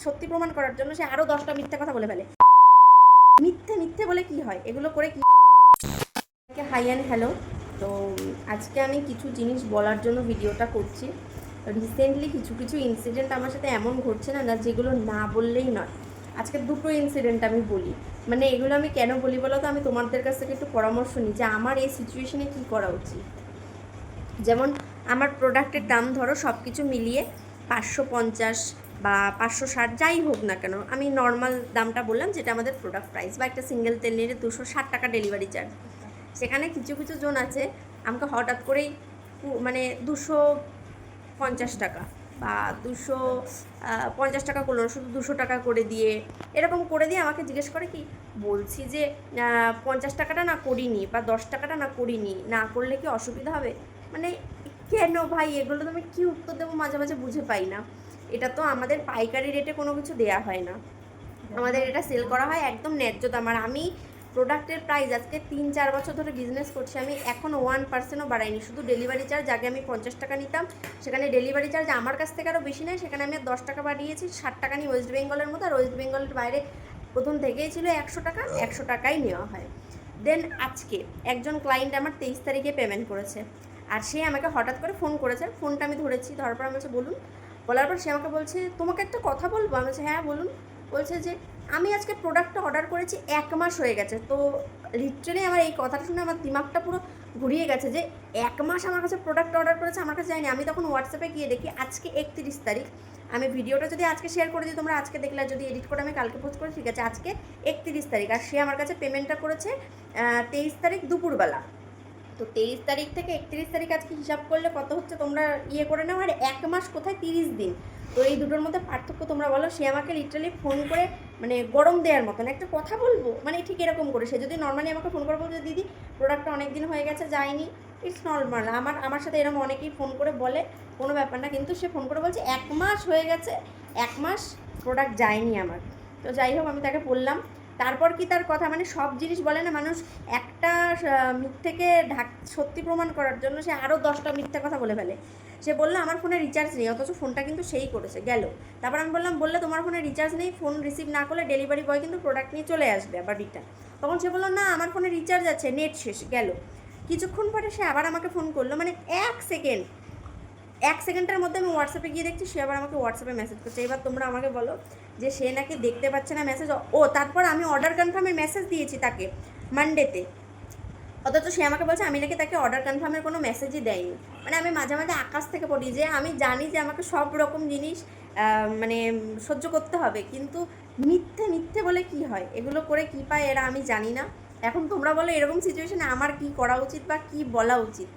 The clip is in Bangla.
সত্যি প্রমাণ করার জন্য সে আরও 10টা মিথ্যে কথা বলে ফেলে। মিথ্যে মিথ্যে বলে কি হয়, এগুলো করে কি। Hi and hello. তো আজকে আমি কিছু জিনিস বলার জন্য ভিডিওটা করছি। রিসেন্টলি কিছু কিছু ইনসিডেন্ট আমার সাথে এমন ঘটছে না যেগুলো না বললেই নয়। আজকে দুটো ইনসিডেন্ট আমি বলি, মানে এগুলো আমি কেন বলি বলো তো, আমি তোমাদের কাছ থেকে একটু পরামর্শ নিই যে আমার এই সিচুয়েশনে কী করা উচিত। যেমন আমার প্রোডাক্টের দাম ধরো সব কিছু মিলিয়ে 550 বা 560 যাই হোক না কেন, আমি নর্মাল দামটা বললাম যেটা আমাদের প্রোডাক্ট প্রাইস, বা একটা সিঙ্গেল তেল নিলে 260 টাকা ডেলিভারি চার্জ। সেখানে কিছু কিছু জন আছে আমাকে হঠাৎ করেই মানে 250 টাকা বা 250 টাকা করলো, শুধু 200 টাকা করে দিয়ে, এরকম করে দিয়ে আমাকে জিজ্ঞেস করে কি, বলছি যে 50 টাকাটা না করিনি বা 10 টাকাটা না করিনি, না করলে কি অসুবিধা হবে। মানে কেন ভাই, এগুলো তো আমি কী উত্তর দেবো মাঝে মাঝে বুঝে পাই না। এটা তো আমাদের পাইকারি রেটে কোনো কিছু দেয়া হয় না, আমাদের এটা সেল করা হয় একদম ন্যায্য দাম। আর আমি প্রোডাক্টের প্রাইস আজকে 3-4 বছর ধরে বিজনেস করছি, আমি এখনও 1%ও বাড়াইনি। শুধু ডেলিভারি চার্জ, আগে আমি 50 টাকা নিতাম, সেখানে ডেলিভারি চার্জ আমার কাছ থেকে আরও বেশি নেয়, সেখানে আমি 10 টাকা বাড়িয়েছি, 60 টাকা নিই ওয়েস্ট বেঙ্গলের মতো। আর ওয়েস্ট বেঙ্গলের বাইরে প্রথম থেকেই ছিল 100 টাকা, 100 টাকাই নেওয়া হয়। দেন আজকে একজন ক্লায়েন্ট আমার 23 তারিখে পেমেন্ট করেছে, আর সে আমাকে হঠাৎ করে ফোন করেছে। ফোনটা আমি ধরেছি, ধরার পর আমি বলছি বলুন। বলার পর সে আমাকে বলছে তোমাকে একটা কথা বলবো। আমি বলছি হ্যাঁ বলুন। বলছে যে আমি আজকে প্রোডাক্টটা অর্ডার করেছি 1 মাস হয়ে গেছে। তো লিটারালি আমার এই কথাটা শুনে আমার দিমাগটা পুরো ঘুরিয়ে গেছে যে 1 মাস আমার কাছে প্রোডাক্ট অর্ডার করেছে, আমার কাছে যায়নি। আমি তখন হোয়াটসঅ্যাপে গিয়ে দেখি আজকে 31 তারিখ। আমি ভিডিওটা যদি আজকে শেয়ার করে দিই, তোমরা আজকে দেখলে, যদি এডিট করে আমি কালকে পোস্ট করি ঠিক আছে, আজকে 31 তারিখ। আর সে আমার কাছে পেমেন্টটা করেছে 23 তারিখ দুপুরবেলা। তো 23 তারিখ থেকে 31 তারিখ আজকে হিসাব করলে কত হচ্ছে, তোমরা ইয়ে করে নাও। আর 1 মাস কোথায় 30 দিন। তো এই দুটোর মধ্যে পার্থক্য তোমরা বলো। সে আমাকে লিটারালি ফোন করে মানে গরম দেওয়ার মতন একটা কথা বলবো, মানে ঠিক এরকম করে। সে যদি নর্মালি আমাকে ফোন করে বলছে দিদি প্রোডাক্টটা অনেক দিন হয়ে গেছে যায়নি, ইটস নর্মাল। আমার সাথে এরকম অনেকেই ফোন করে বলে, কোনো ব্যাপার না। কিন্তু সে ফোন করে বলছে 1 মাস হয়ে গেছে, 1 মাস প্রোডাক্ট যায়নি আমার। তো যাই হোক, আমি তাকে বললাম। তারপর কি তার কথা, মানে সব জিনিস বলে না মানুষ, একটা মিথ্যেকে সত্যি প্রমাণ করার জন্য সে আরও 10টা মিথ্যে কথা বলে ফেলে। সে বললো আমার ফোনে রিচার্জ নেই, অথচ ফোনটা কিন্তু সেই করেছে গেল। তারপর আমি বললাম বললে তোমার ফোনে রিচার্জ নেই, ফোন রিসিভ না করলে ডেলিভারি বয় কিন্তু প্রোডাক্ট নিয়ে চলে আসবে আবার রিটার্ন। তখন সে বললো না আমার ফোনে রিচার্জ আছে, নেট শেষ, গেল। কিছুক্ষণ পরে সে আবার আমাকে ফোন করলো, মানে 1 সেকেন্ডের মধ্যে আমি হোয়াটসঅ্যাপে গিয়ে দেখছি সে আবার আমাকে হোয়াটসঅ্যাপে মেসেজ করছে। এবার তোমরা আমাকে বলো যে সে নাকি দেখতে পাচ্ছে না মেসেজ। ও তারপর আমি অর্ডার কনফার্মের মেসেজ দিয়েছি তাকে মানডেতে, অথচ সে আমাকে বলছে আমি নাকি তাকে অর্ডার কনফার্মের কোনো মেসেজই দেয়নি। মানে আমি মাঝে মাঝে আকাশ থেকে পড়ি যে আমি জানি যে আমাকে সব রকম জিনিস মানে সহ্য করতে হবে, কিন্তু মিথ্যে মিথ্যে বলে কি হয়, এগুলো করে কি পায় এরা আমি জানি না। এখন তোমরা বলো এরকম সিচুয়েশনে আমার কি করা উচিত বা কি বলা উচিত।